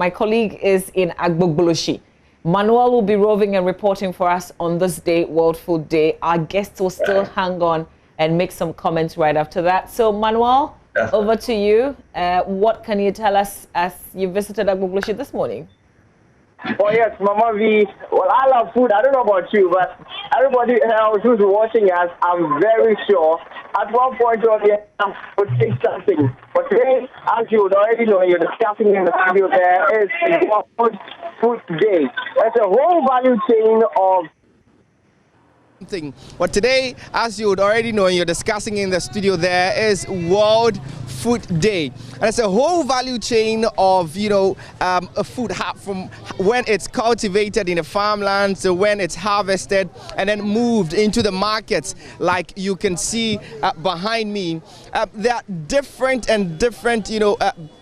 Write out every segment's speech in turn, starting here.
My colleague is in Agbogboloshi. Manuel will be roving and reporting for us on this day, World Food Day. Our guests will still hang on and make some comments right after that. So, Manuel, over to you. What can you tell us as you visited Agbogboloshi this morning? Oh yes, Mama V. Well, I love food. I don't know about you, but everybody else who's watching us, I'm very sure at one point or the other would say something. But today, as you would already know, you're discussing in the studio, there is World Food Day. There's a whole value chain of But today, as you would already know, you're discussing in the studio, there is World Food Day. And it's a whole value chain of, a food from when it's cultivated in the farmlands to when it's harvested and then moved into the markets, like you can see behind me. There are different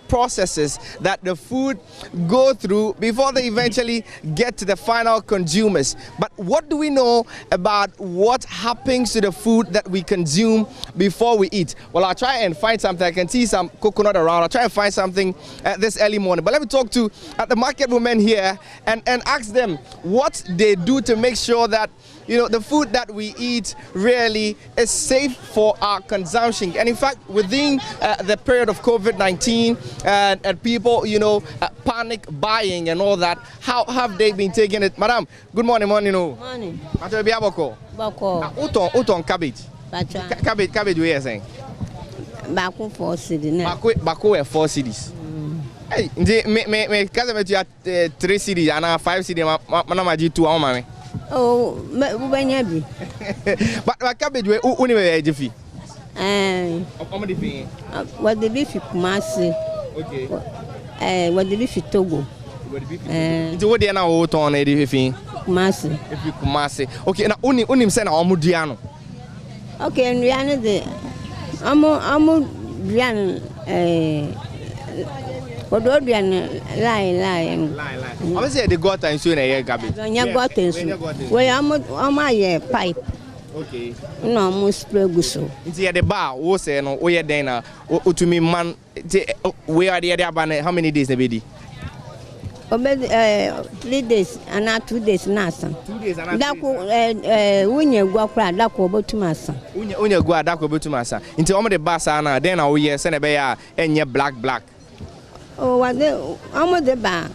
processes that the food go through before they eventually get to the final consumers. But what do we know about what happens to the food that we consume before we eat? Well, I'll try and find something. I can see some coconut around. I'll try and find something this early morning. But let me talk to the market women here and ask them what they do to make sure that the food that we eat really is safe for our consumption. And in fact, within the period of COVID-19 and people, panic buying and all that, how have they been taking it? Madam, good morning. Morning. Morning. Bako. Uton cabbage. Cabbage we are saying. Bako 4 cities. Bako 4 cities. Hey, me kaza me 3 cities and 5 cities. Manama ji 2 mama. Oh, be. But cabbage we uni me jefi. What the beef Kumasi. Okay. What the beef Togo. It's what they now on a jefi. Kumasi. Kumasi. Okay, na unim say na omudiano. Okay, and Rihanna the Amu Rihanna what do you lie? I was say the got and soon a cabbage. You got it. Well, I'm my pipe. Okay. No, most preguso. It's here the bar. Wo say no. We are there to me man. We are there. How many days the baby? 3 days and not 2 days. Nasa. 2 days and not. Dako when you go cry, dako about to massa. When you go, dako about to massa. Into all the bars and then we are send a bear and your black. Oh, what the bar?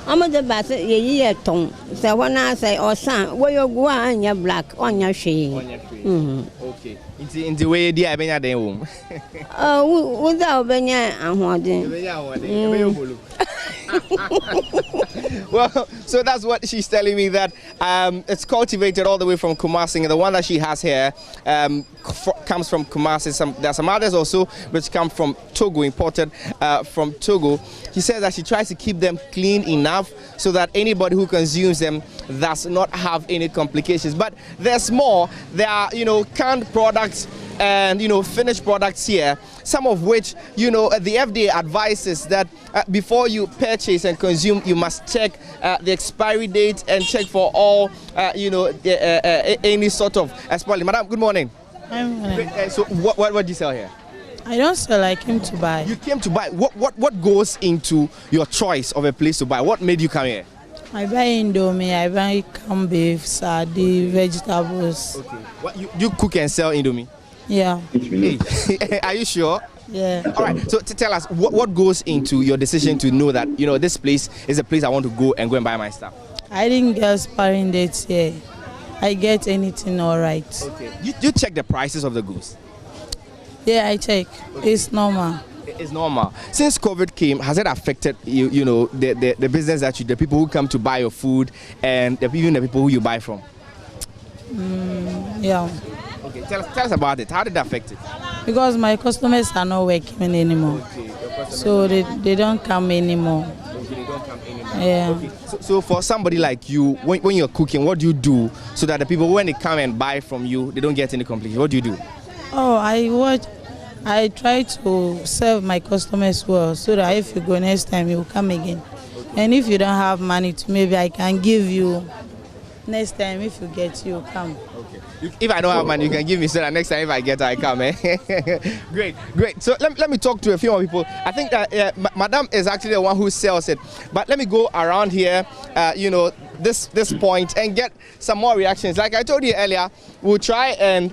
I'm the bass, ye tongue. Say, when I say, or son, where you go on your black on your shade. Okay. In the way, dear Benya de home. Oh, without Benya and Hoarding. Well, so that's what she's telling me, that it's cultivated all the way from Kumasi. And the one that she has here comes from Kumasi. There's some others also which come from Togo, imported from Togo. She says that she tries to keep them clean enough so that anybody who consumes them does not have any complications. But there's more. There are, canned products and finished products here, some of which the FDA advises that before you purchase and consume, you must check the expiry date and check for all any sort of spoiling. Madam, good morning. So what do you sell here? I don't sell. I came to buy. You came to buy. What goes into your choice of a place to buy? What made you come here? I buy Indomie, I buy canned beef, sardine, vegetables. Okay. What you cook and sell Indomie? Yeah. Hey. Are you sure? Yeah. All right. So tell us what goes into your decision to know that this place is a place I want to go and buy my stuff. I didn't get expiring dates here. I get anything all right. Okay. You check the prices of the goods? Yeah, I check. Okay. It's normal. It's normal. Since COVID came, has it affected the business that the people who come to buy your food and even the people who you buy from? Yeah. Okay, tell us about it. How did that affect it? Because my customers are not working anymore. Okay, so they don't come anymore. Okay, they don't come anymore. Yeah. Okay. So for somebody like you, when you're cooking, what do you do so that the people, when they come and buy from you, they don't get any complaints? What do you do? Oh, I try to serve my customers well so that if you go next time, you will come again. Okay. And if you don't have money, maybe I can give you next time. If you get, you come. Okay. If I don't have money, you can give me so that next time if I get, I come. Great. So let me talk to a few more people. I think that Madam is actually the one who sells it. But let me go around here, this point and get some more reactions. Like I told you earlier, we'll try and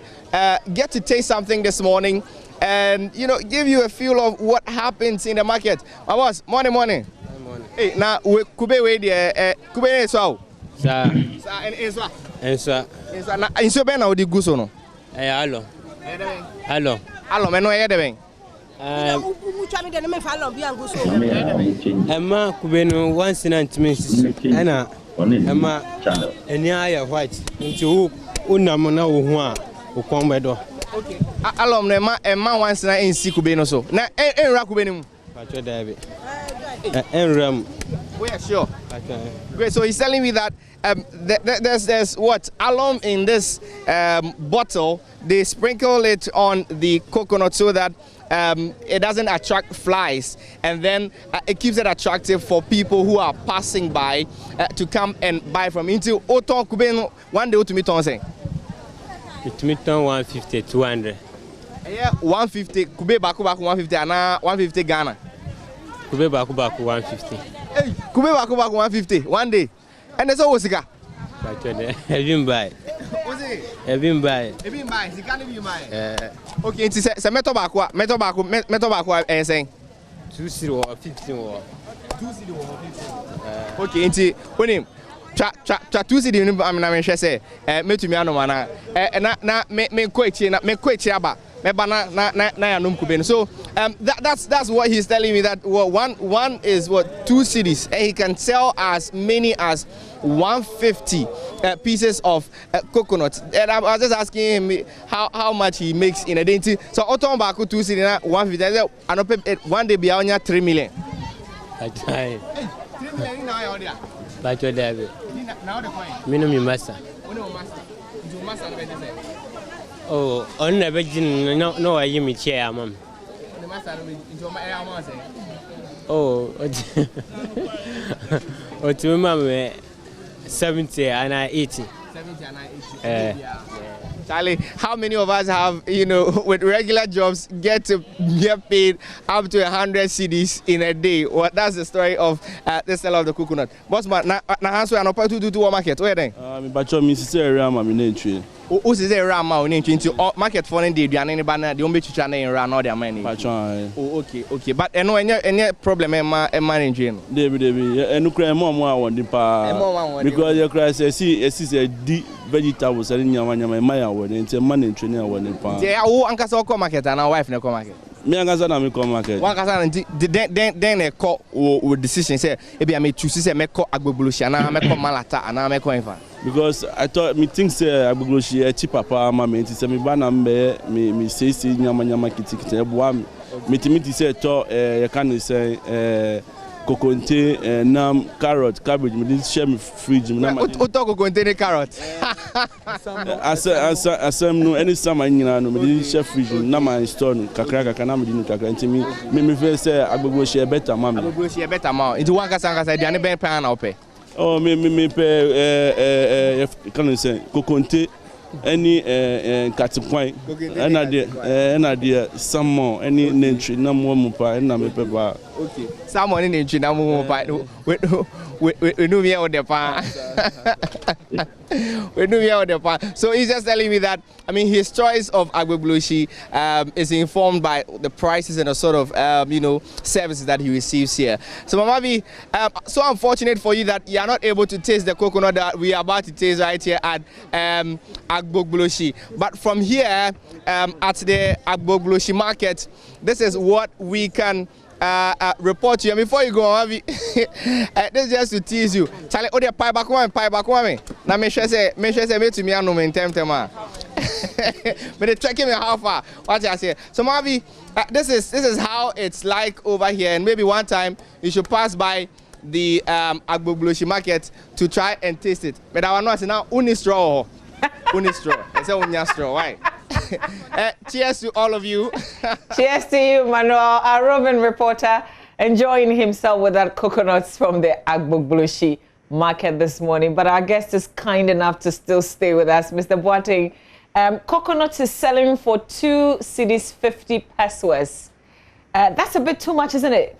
get to taste something this morning and, give you a feel of what happens in the market. My boss, morning. Hey, now, Kube wait there. Kube is so. Sir. And so. In so ben na di guso no. Hello. Me no e de ben. Emma Kube no once in minutes. Ana Emma eni aya white. Nti unam na wo ho a ukon bedo. Okay. Alom no Emma once na ensi Kube no so. Na enra Kube ni mu. Pacho David. Enram. We are sure. Okay. Great. So he's telling me that there's what alum in this bottle. They sprinkle it on the coconut so that it doesn't attract flies, and then it keeps it attractive for people who are passing by to come and buy from. Into Oton Kube one day to meet on saying. It meet on 150, 200. Yeah, 150 Kube baku 150 and 150 Ghana. Kube baku 150. Hey, Kube baku 150 one day. And there's always a guy. Even buy. What's it? Even buy. Even buy. He can't even buy. Okay, it's a metal back. Metal back. Saying 250 or 15 or 250 or 15. Okay, into when him. Try 250. I mean, say. Me to me ano mana. Na me quite aba. So that's what he's telling me, that one is what 2 cedis, and he can sell as many as 150 pieces of coconut. And I was just asking him how much he makes in a day. So Oton Baku 2 cedis 150. And one day be on 3 million. 3 million now there. But David. Now the coin. Minimum master. Oh, on the virgin, no, I give me chair, mum. Oh, to remember 70 and 80. 70 and 80. Charlie, how many of us have, with regular jobs, get paid up to 100 cedis in a day? Well, that's the story of the seller of the coconut. Boss man, na hands we not to do market. Where then? But you miss a ram, I mean, who is a ram out into market for any day? And any banner, the only channel in run all their money. Oh, okay. But any problem, managing. David, and you cry more on the power because your cry says, see, a deep vegetables and my word, and it's money training when the power. Yeah, who Uncle come market and our wife never come market. Me and Gazana come market. One Gazana then they call with decision say, maybe I may choose to say, make call Agbogboshi and I make call Malata and I make call Infant. Because I thought me think say Agbogboshi a cheap papa, mamma, say me banambe, me say, nyama kitty, me timid say, you can say, coconte, nam, carrot, cabbage, me didn't share me fridge. What coconte carrot? As no any summer in me didn't share fridge, nama stone, kakraka, canam didn't kakra. Me first say Agbogboshi a better mamma. Agbogboshi a better mamma. Into one casanga said, the other pan out pay. Oh, me pay, can you say, coconte, any catapult, and some more, any nature, no more mupa, and no paper. Okay, someone in nature, no more mupa. We knew me out the pan. We knew me out the pan. So he's just telling me that, I mean, his choice of Agbogboshi is informed by the prices and the sort of, services that he receives here. So, Mamabi, so unfortunate for you that you are not able to taste the coconut that we are about to taste right here at Agbogboshi. But from here, at the Agbogboshi market, this is what we can report to you. And before you go on, this is just to tease you. Charlie, oh, the pie back one. Now, make sure say me to me and no in time. But they tracking me how far. What I say. So, Mavi, this is how it's like over here. And maybe one time you should pass by the Agbogboshi market to try and taste it. But I want to say now, uni straw. Uni straw. I say uni straw. Why? Cheers to all of you. Cheers to you, Manuel, our roving reporter, enjoying himself with that coconuts from the Agbogboshi market this morning, but our guest is kind enough to still stay with us. Mr. Boateng, coconut is selling for 2 cedis 50 pesos. That's a bit too much, isn't it?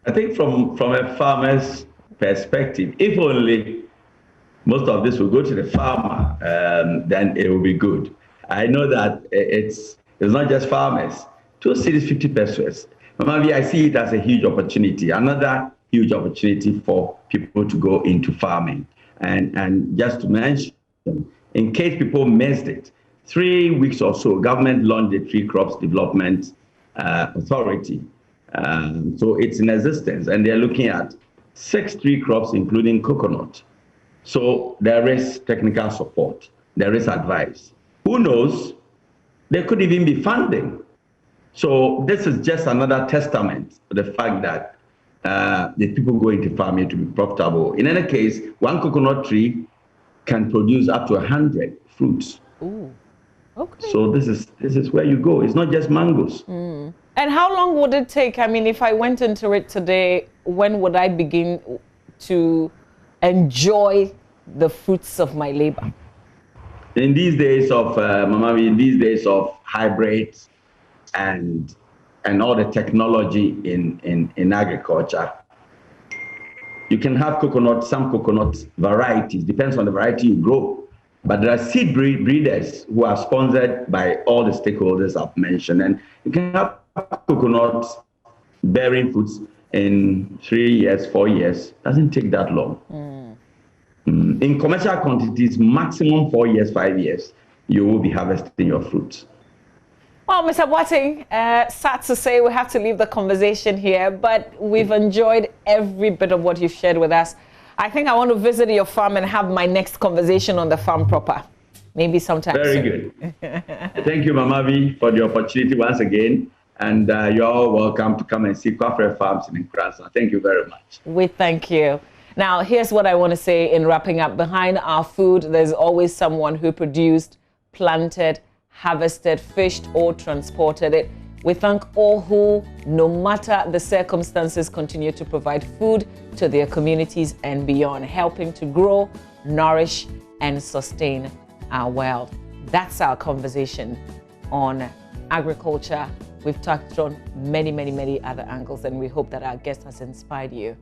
I think from a farmer's perspective, if only most of this will go to the farmer, then it will be good. I know that it's not just farmers. 2 cedis 50 pesos. Maybe I see it as a huge opportunity, another huge opportunity for people to go into farming. And just to mention, in case people missed it, 3 weeks or so, government launched the Tree Crops Development Authority. So it's in existence, and they're looking at 6 tree crops, including coconut. So there is technical support, there is advice. Who knows? There could even be funding. So this is just another testament to the fact that the people go into farming to be profitable. In any case, one coconut tree can produce up to 100 fruits. Ooh, okay. So this is where you go. It's not just mangoes. Mm. And how long would it take? I mean, if I went into it today, when would I begin to enjoy the fruits of my labor? In these days of in these days of hybrids and all the technology in agriculture, you can have some coconut varieties, depends on the variety you grow. But there are seed breeders who are sponsored by all the stakeholders I've mentioned, and you can have coconuts bearing fruits in 3 years, 4 years. Doesn't take that long. In commercial quantities, maximum 4 years, 5 years, you will be harvesting your fruits. Well, Mr. Boateng, sad to say we have to leave the conversation here, but we've enjoyed every bit of what you've shared with us. I think I want to visit your farm and have my next conversation on the farm proper. Maybe sometime Very soon. good. Thank you, Mama V, for the opportunity once again. And you're all welcome to come and see Kwafre Farms in Nkrasa. Thank you very much. We thank you. Now, here's what I want to say in wrapping up. Behind our food, there's always someone who produced, planted, harvested, fished, or transported it. We thank all who, no matter the circumstances, continue to provide food to their communities and beyond, helping to grow, nourish, and sustain our world. That's our conversation on agriculture. We've touched on many, many, many other angles, and we hope that our guest has inspired you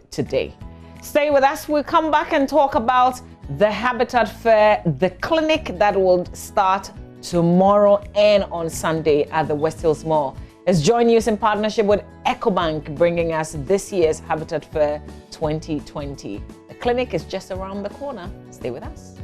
today. Stay with us. We'll come back and talk about the Habitat Fair, the clinic that will start tomorrow and on Sunday at the West Hills Mall. It's Joy News in partnership with EcoBank bringing us this year's Habitat Fair 2020. The clinic is just around the corner. Stay with us.